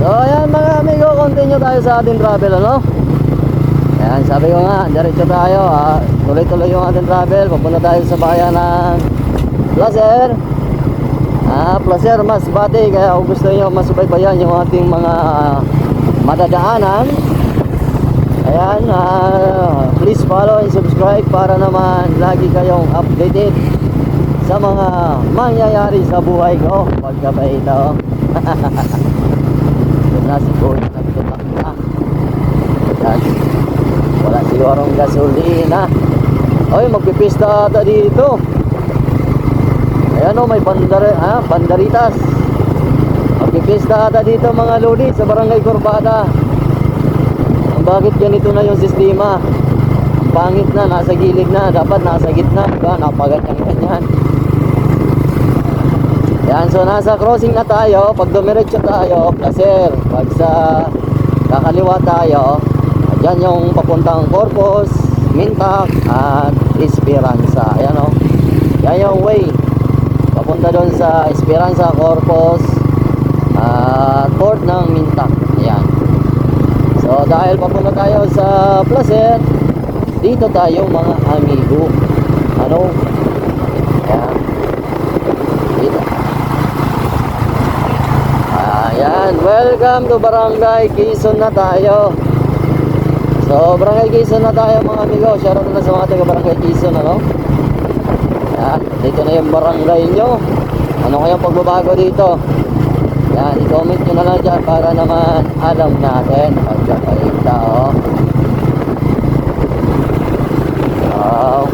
So ayan mga amigo, continue tayo sa ating travel, ano? Ayan, sabi ko nga, diretso tayo, tuloy-tuloy yung ating travel. Pupunta tayo sa bayan ng Placer, Placer Masbate. Kaya kung gusto nyo masubaybayan yung ating mga madadaanan, ayan, please follow and subscribe para naman lagi kayong updated sa mga mangyayari sa buhay ko pagkabay ito. Na siguro nagtutak na. Ayan, wala sigurong gasolina. Oy, magpipista ata dito. Ayan o, may bandaritas. Magpipista ata dito mga lodi sa Barangay Corbada. Bakit ganito na yung sistema? Ang pangit na, nasa gilid na. Dapat nasa gitna, diba? Napaganyang-ganyan. Yan, so nasa crossing na tayo. Pag dumiretso tayo, Placer. Pag sa kakaliwa tayo, dyan yung papuntang Corpus, Mintak at Esperanza. Ayan o, yan yung way papunta doon sa Esperanza, Corpus at port ng Mintak. Ayan. So dahil papunta tayo sa Placer, dito tayo mga amigo. Ano? Ayan. Dito. Ayan, welcome to Barangay Quezon na tayo. So, Barangay Quezon na tayo mga amigo. Shoutout na sa mga taga Barangay Quezon, ano? Ayan, dito na yung barangay nyo. Ano kayang pagbabago dito? Ayan, i-comment nyo na lang dyan para naman alam natin pagkakaita, oh. Wow.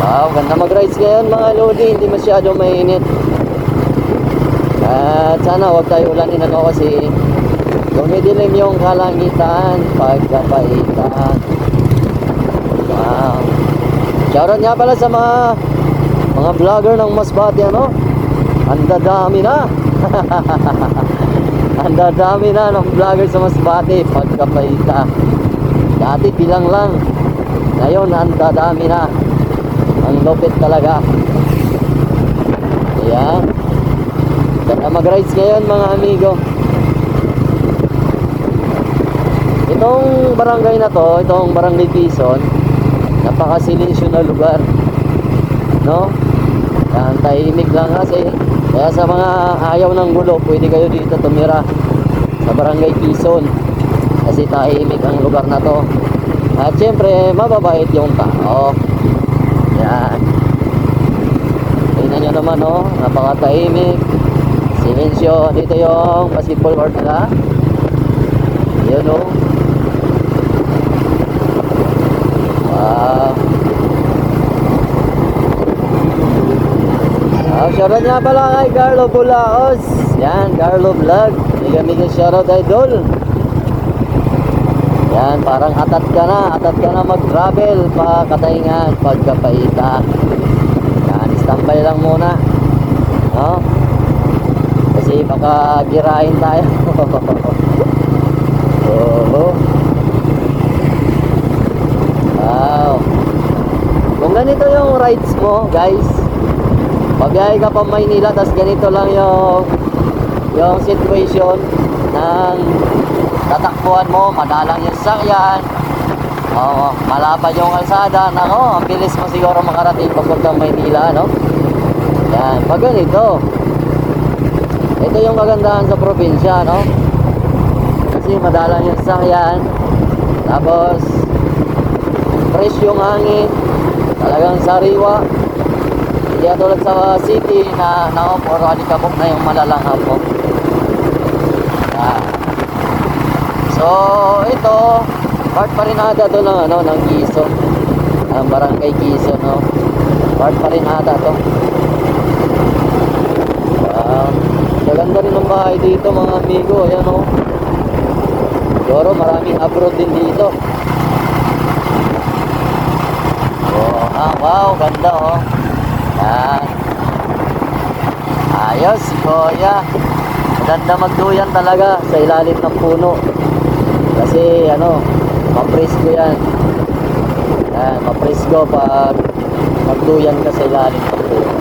Wow, ganda mag-rides ngayon mga lodi. Hindi masyado mainit. At sana huwag tayo ulanin kasi dumidilim yung kalangitan pagkapaitan. Wow. Shoutout nga pala sa mga vlogger ng Masbate, ano? Ang dadami na. Ang dadami na ng vlogger sa Masbate pagkapaita. Dati bilang lang. Ngayon ang dadami na. Ang lupit talaga. Ayan. Ganda mag-rides ngayon mga amigo. Itong barangay na to, itong Barangay Quezon, napakasilinsyo na lugar, no? Yan, tahimik lang kasi. Kaya sa mga ayaw ng gulo, pwede kayo dito tumira sa Barangay Quezon kasi tahimik ang lugar na to. At syempre mababait yung tao. Yan. Tingnan nyo naman, oh, napakatahimik. Silensyo. Dito yung basketball court nila. Yun, oh. Wow. Shoutout nga pala kay Carlo Bulaos. Yan, Carlo Vlog. Mega shoutout idol. Yan, parang atat ka na mag-travel pa Katayngan pagkapaita. Yan, standby lang muna, no? Kasi baka girahin tayo. Oh. Wow. Kung ganito yung rides mo, guys, pag-biyahe ka pa Maynila, tas ganito lang yung situation ng tatakbuhan mo, madalang yung sakyan, malapad yung kalsada, nako, ang bilis mo siguro makarating papuntang Maynila, no? Yan, pag ganito, ito yung kagandahan sa probinsya, no? Kasi madalang yung sakyan, tapos fresh yung hangin, talagang sariwa. Hindi tulad sa city na puro alikabok na yung malalang hapon. Yan. So ito part pa rin ata to ng Quezon, ang Barangay Quezon, no? Part pa rin ata to. Maganda rin ang bahay dito mga amigo. Ayan, oh. Siguro maraming abroad din dito. Oh, wow, ganda, oh. Yan. Ayos, kuya. Maganda magduyan talaga sa ilalim ng puno. Kasi mapresko yan. Yan, mapresko pag magduyan ka sa ilalim ng puno.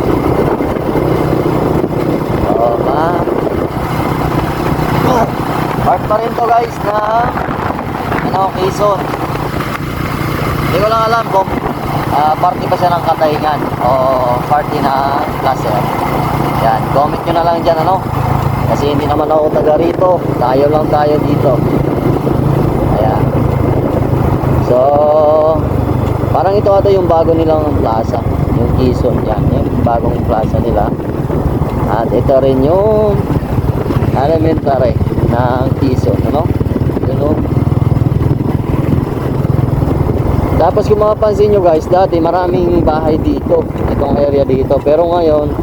pa rin to guys na ano, Quezon. Hindi ko lang alam kung party pa siya ng Katayngan o party na Placer. Yan, comment nyo na lang dyan ano. Kasi hindi naman ako taga rito. Tayo lang tayo dito. Ayan. So, parang ito ata yung bago nilang plaza. Yung Quezon. Yan, yung bagong plaza nila. At ito rin yung elementary ng Quezon. Ano? Yun o. Tapos kung mapapansin nyo guys, dati maraming bahay dito. Itong area dito. Pero ngayon,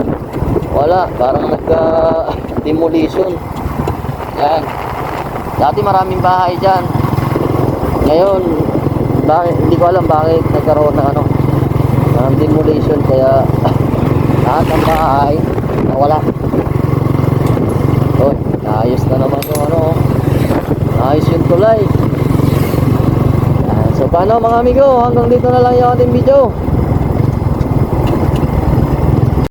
wala. Parang nagka-demolition. Yan. Dati maraming bahay dyan. Ngayon, bakit, hindi ko alam bakit nagkaroon ng ano, ng demolition. Kaya lahat ng bahay nawala. So, naayos na naman yung ano. Naayos yung tulay. So paano mga amigo, hanggang dito na lang yung ating video.